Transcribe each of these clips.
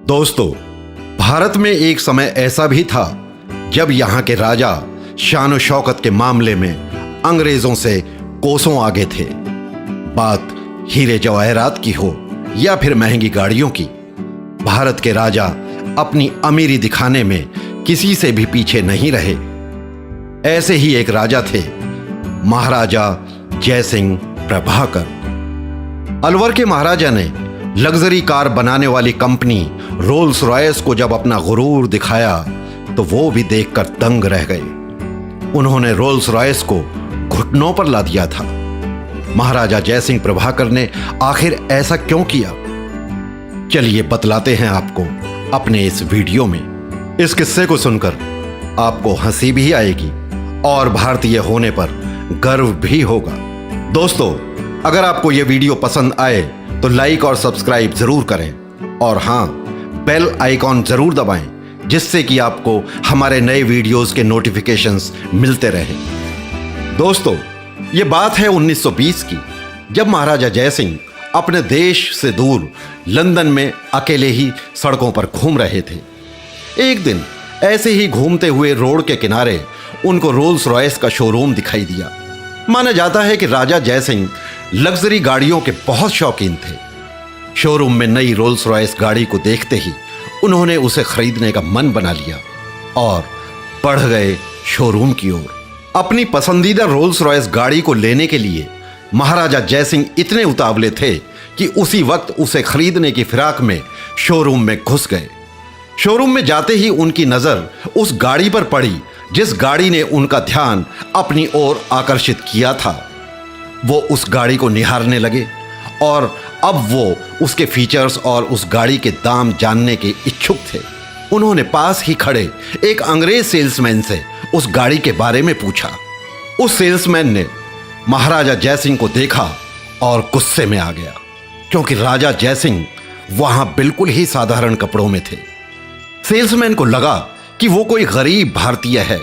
दोस्तों, भारत में एक समय ऐसा भी था जब यहाँ के राजा शान शौकत के मामले में अंग्रेजों से कोसों आगे थे। बात हीरे जवाहरात की हो या फिर महंगी गाड़ियों की, भारत के राजा अपनी अमीरी दिखाने में किसी से भी पीछे नहीं रहे। ऐसे ही एक राजा थे महाराजा जयसिंह प्रभाकर। अलवर के महाराजा ने लग्जरी कार बनाने वाली कंपनी रोल्स रॉयस को जब अपना गुरूर दिखाया तो वो भी देखकर दंग रह गए। उन्होंने रोल्स रॉयस को घुटनों पर ला दिया था। महाराजा जयसिंह प्रभाकर ने आखिर ऐसा क्यों किया, चलिए बतलाते हैं आपको अपने इस वीडियो में। इस किस्से को सुनकर आपको हंसी भी आएगी और भारतीय होने पर गर्व भी होगा। दोस्तों, अगर आपको यह वीडियो पसंद आए तो लाइक और सब्सक्राइब जरूर करें और हां, बेल आइकॉन जरूर दबाएं जिससे कि आपको हमारे नए वीडियोस के नोटिफिकेशंस मिलते रहें। दोस्तों, ये बात है 1920 की, जब महाराजा जयसिंह अपने देश से दूर लंदन में अकेले ही सड़कों पर घूम रहे थे। एक दिन ऐसे ही घूमते हुए रोड के किनारे उनको रोल्स रॉयस का शोरूम दिखाई दिया। माना जाता है कि राजा जयसिंह लग्जरी गाड़ियों के बहुत शौकीन थे। शोरूम में नई रोल्स रॉयस गाड़ी को देखते ही उन्होंने उसे खरीदने का मन बना लिया और बढ़ गए शोरूम की ओर। अपनी पसंदीदा रोल्स रॉयस गाड़ी को लेने के लिए महाराजा जयसिंह इतने उतावले थे कि उसी वक्त उसे खरीदने की फिराक में शोरूम में घुस गए। शोरूम में जाते ही उनकी नजर उस गाड़ी पर पड़ी जिस गाड़ी ने उनका ध्यान अपनी ओर आकर्षित किया था। वो उस गाड़ी को निहारने लगे और अब वो उसके फीचर्स और उस गाड़ी के दाम जानने के इच्छुक थे। उन्होंने पास ही खड़े एक अंग्रेज सेल्समैन से उस गाड़ी के बारे में पूछा। उस सेल्समैन ने महाराजा जयसिंह को देखा और गुस्से में आ गया, क्योंकि राजा जयसिंह वहां बिल्कुल ही साधारण कपड़ों में थे। सेल्समैन को लगा कि वो कोई गरीब भारतीय है।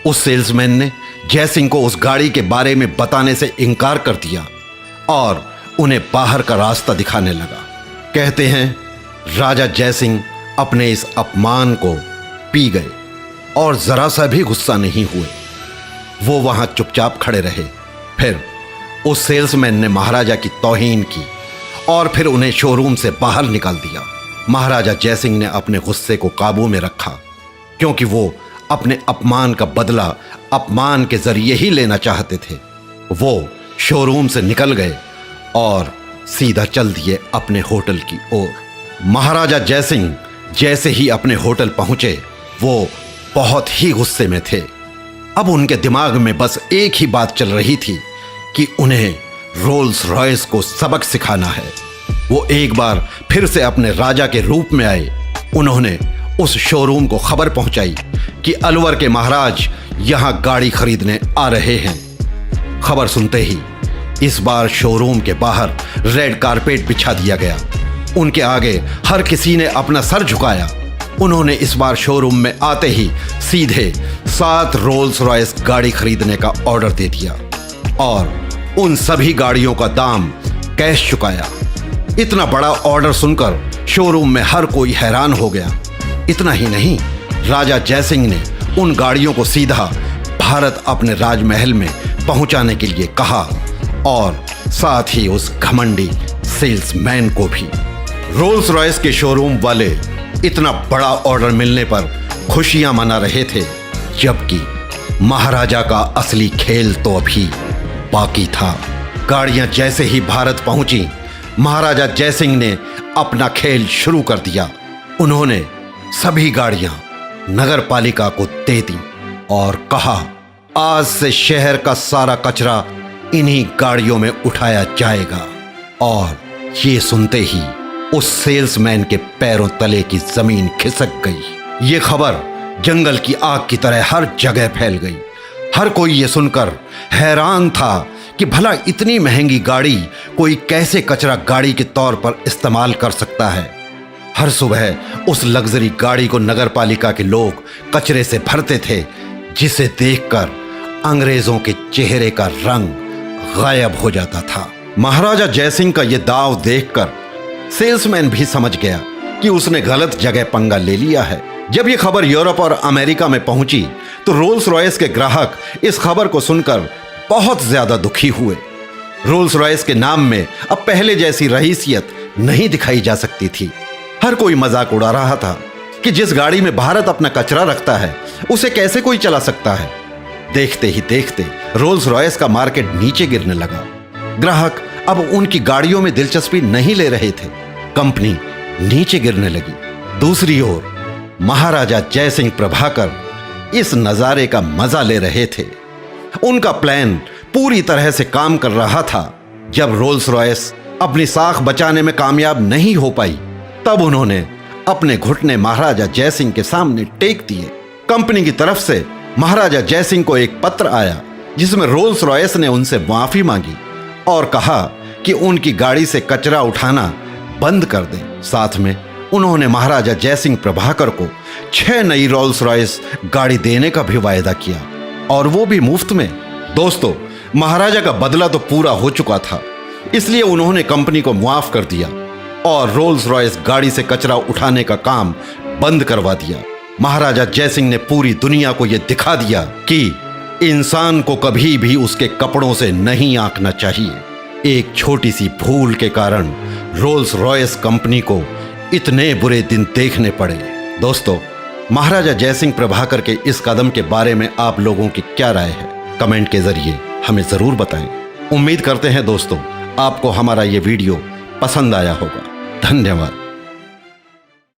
उस सेल्समैन ने जयसिंह को उस गाड़ी के बारे में बताने से इनकार कर दिया और उन्हें बाहर का रास्ता दिखाने लगा। कहते हैं राजा जयसिंह अपने इस अपमान को पी गए और जरा सा भी गुस्सा नहीं हुए। वो वहां चुपचाप खड़े रहे। फिर उस सेल्समैन ने महाराजा की तौहीन की और फिर उन्हें शोरूम से बाहर निकाल दिया। महाराजा जयसिंह ने अपने गुस्से को काबू में रखा, क्योंकि वो अपने अपमान का बदला अपमान के जरिए ही लेना चाहते थे। वो शोरूम से निकल गए और सीधा चल दिए अपने होटल की ओर। महाराजा जयसिंह जैसे ही अपने होटल पहुंचे, वो बहुत ही गुस्से में थे। अब उनके दिमाग में बस एक ही बात चल रही थी कि उन्हें रोल्स रॉयस को सबक सिखाना है। वो एक बार फिर से अपने राजा के रूप में आए। उन्होंने उस शोरूम को खबर पहुंचाई कि अलवर के महाराज यहां गाड़ी खरीदने आ रहे हैं। खबर सुनते ही इस बार शोरूम के बाहर रेड कारपेट बिछा दिया गया। उनके आगे हर किसी ने अपना सर झुकाया। उन्होंने इस बार शोरूम में आते ही सीधे 7 रोल्स रॉयस गाड़ी खरीदने का ऑर्डर दे दिया और उन सभी गाड़ियों का दाम कैश चुकाया। इतना बड़ा ऑर्डर सुनकर शोरूम में हर कोई हैरान हो गया। इतना ही नहीं, राजा जयसिंह ने उन गाड़ियों को सीधा भारत अपने राजमहल में पहुंचाने के लिए कहा और साथ ही उस घमंडी सेल्समैन को भी। रोल्स रॉयस के शोरूम वाले इतना बड़ा ऑर्डर मिलने पर खुशियां मना रहे थे, जबकि महाराजा का असली खेल तो अभी बाकी था। गाड़ियां जैसे ही भारत पहुंची, महाराजा जयसिंह ने अपना खेल शुरू कर दिया। उन्होंने सभी गाड़ियां नगर पालिका को दे दी और कहा, आज से शहर का सारा कचरा इन्हीं गाड़ियों में उठाया जाएगा। और ये सुनते ही उस सेल्समैन के पैरों तले की जमीन खिसक गई। ये खबर जंगल की आग की तरह हर जगह फैल गई। हर कोई ये सुनकर हैरान था कि भला इतनी महंगी गाड़ी कोई कैसे कचरा गाड़ी के तौर पर इस्तेमाल कर सकता है। हर सुबह उस लग्जरी गाड़ी को नगर पालिका के लोग कचरे से भरते थे, जिसे देखकर अंग्रेजों के चेहरे का रंग गायब हो जाता था। महाराजा जयसिंह का यह दाव देखकर सेल्समैन भी समझ गया कि उसने गलत जगह पंगा ले लिया है। जब यह खबर यूरोप और अमेरिका में पहुंची तो रोल्स रॉयस के ग्राहक इस खबर को सुनकर बहुत ज्यादा दुखी हुए। रोल्स रॉयस के नाम में अब पहले जैसी रईसियत नहीं दिखाई जा सकती थी। हर कोई मजाक उड़ा रहा था कि जिस गाड़ी में भारत अपना कचरा रखता है उसे कैसे कोई चला सकता है। देखते ही देखते रोल्स रॉयस का मार्केट नीचे गिरने लगा। ग्राहक अब उनकी गाड़ियों में दिलचस्पी नहीं ले रहे थे। कंपनी नीचे गिरने लगी। दूसरी ओर महाराजा जयसिंह प्रभाकर इस नजारे का मजा ले रहे थे। उनका प्लान पूरी तरह से काम कर रहा था। जब रोल्स रॉयस अपनी साख बचाने में कामयाब नहीं हो पाई तब उन्होंने अपने घुटने महाराजा जयसिंह के सामने टेक दिए। कंपनी की तरफ से महाराजा जयसिंह को एक पत्र आया जिसमें रोल्स रॉयस ने उनसे माफी मांगी और कहा कि उनकी गाड़ी से कचरा उठाना बंद कर दें। साथ में उन्होंने महाराजा जयसिंह प्रभाकर को 6 नई रोल्स रॉयस गाड़ी देने का भी वायदा किया और वो भी मुफ्त में। दोस्तों, महाराजा का बदला तो पूरा हो चुका था, इसलिए उन्होंने कंपनी को मुआफ कर दिया और रोल्स रॉयस गाड़ी से कचरा उठाने का काम बंद करवा दिया। महाराजा जयसिंह ने पूरी दुनिया को यह दिखा दिया कि इंसान को कभी भी उसके कपड़ों से नहीं आंकना चाहिए। एक छोटी सी भूल के कारण रोल्स रॉयस कंपनी को इतने बुरे दिन देखने पड़े। दोस्तों, महाराजा जयसिंह प्रभाकर के इस कदम के बारे में आप लोगों की क्या राय है? कमेंट के जरिए हमें जरूर बताएं। उम्मीद करते हैं दोस्तों आपको हमारा ये वीडियो पसंद आया होगा। धन्यवाद।